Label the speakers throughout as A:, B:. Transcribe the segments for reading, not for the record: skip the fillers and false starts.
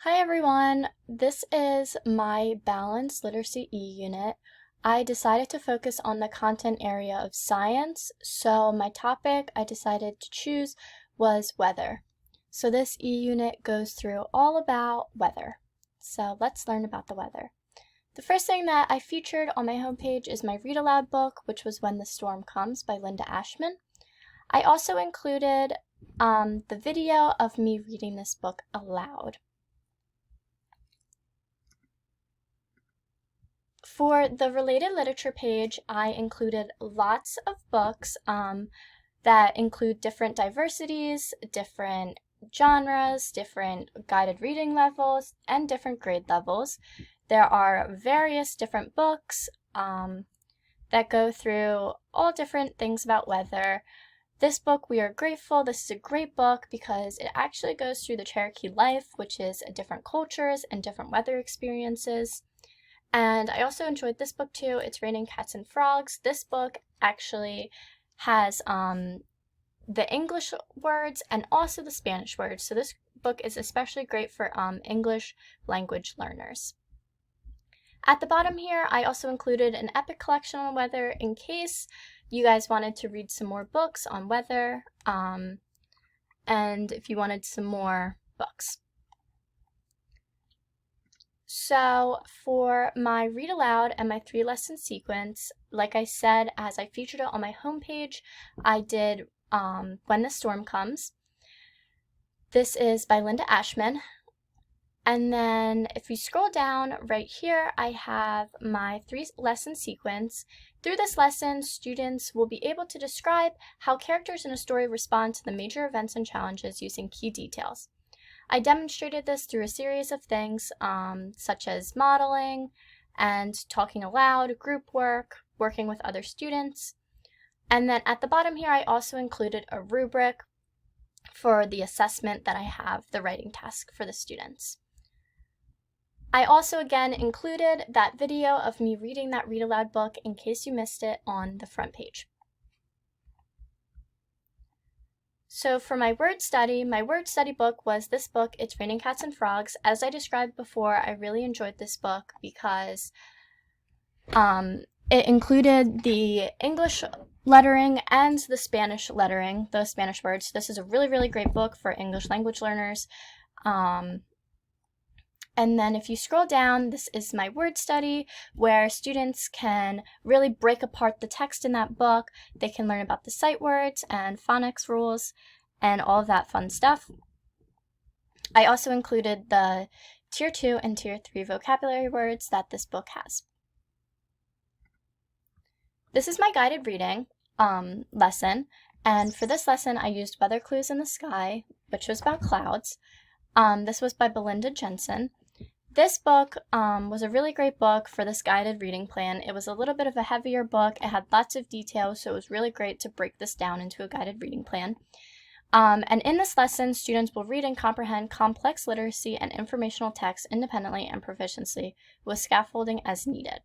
A: Hi everyone, this is my Balanced Literacy E-Unit. I decided to focus on the content area of science, so my topic I decided to choose was weather. So this E-Unit goes through all about weather. So let's learn about the weather. The first thing that I featured on my homepage is my read aloud book, which was When the Storm Comes by Linda Ashman. I also included the video of me reading this book aloud. For the related literature page, I included lots of books that include different diversities, different genres, different guided reading levels, and different grade levels. There are various different books that go through all different things about weather. This book, We Are Grateful, this is a great book because it actually goes through the Cherokee life, which is different cultures and different weather experiences. And I also enjoyed this book too. It's Raining Cats and Frogs. This book actually has the English words and also the Spanish words. So this book is especially great for English language learners. At the bottom here, I also included an epic collection on weather in case you guys wanted to read some more books on weather and if you wanted some more books. So for my read aloud and my 3-lesson sequence, like I said, as I featured it on my homepage, I did When the Storm Comes. This is by Linda Ashman. And then if you scroll down right here, I have my 3-lesson sequence. Through this lesson, students will be able to describe how characters in a story respond to the major events and challenges using key details. I demonstrated this through a series of things such as modeling and talking aloud, group work, working with other students. And then at the bottom here, I also included a rubric for the assessment that I have, the writing task for the students. I also again included that video of me reading that read aloud book in case you missed it on the front page. So for my word study book was this book, It's Raining Cats and Frogs. As I described before, I really enjoyed this book because it included the English lettering and the Spanish lettering, the Spanish words. This is a really, really great book for English language learners. And then if you scroll down, this is my word study where students can really break apart the text in that book. They can learn about the sight words and phonics rules and all of that fun stuff. I also included the Tier 2 and Tier 3 vocabulary words that this book has. This is my guided reading lesson, and for this lesson I used Weather Clues in the Sky, which was about clouds. This was by Belinda Jensen. This book was a really great book for this guided reading plan. It was a little bit of a heavier book. It had lots of details, so it was really great to break this down into a guided reading plan. And in this lesson, students will read and comprehend complex literacy and informational text independently and proficiently with scaffolding as needed.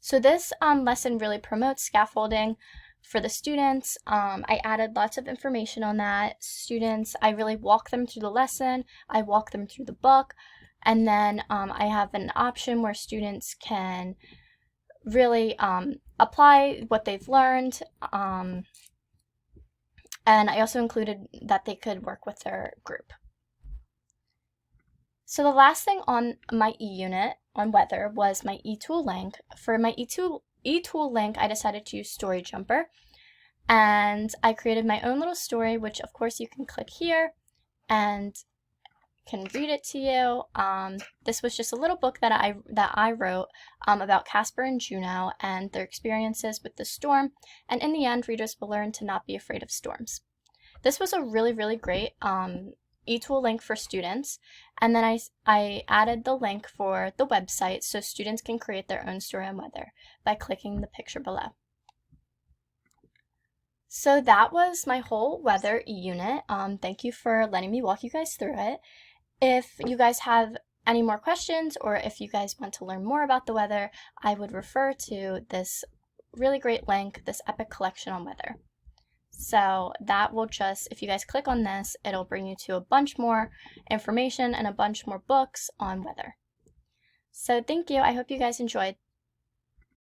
A: So this lesson really promotes scaffolding for the students. I added lots of information on that. Students, I really walk them through the lesson. I walk them through the book. And then I have an option where students can really apply what they've learned. And I also included that they could work with their group. So the last thing on my e-unit on weather was my e-tool link. For my e-tool link, I decided to use Story Jumper. And I created my own little story, which of course you can click here and can read it to you. This was just a little book that I wrote about Casper and Juno and their experiences with the storm, and in the end, readers will learn to not be afraid of storms. This was a really, really great e-tool link for students, and then I added the link for the website so students can create their own story on weather by clicking the picture below. So that was my whole weather e-unit. Thank you for letting me walk you guys through it. If you guys have any more questions or if you guys want to learn more about the weather, I would refer to this really great link, this epic collection on weather. So that will just, if you guys click on this, it'll bring you to a bunch more information and a bunch more books on weather. So thank you. I hope you guys enjoyed.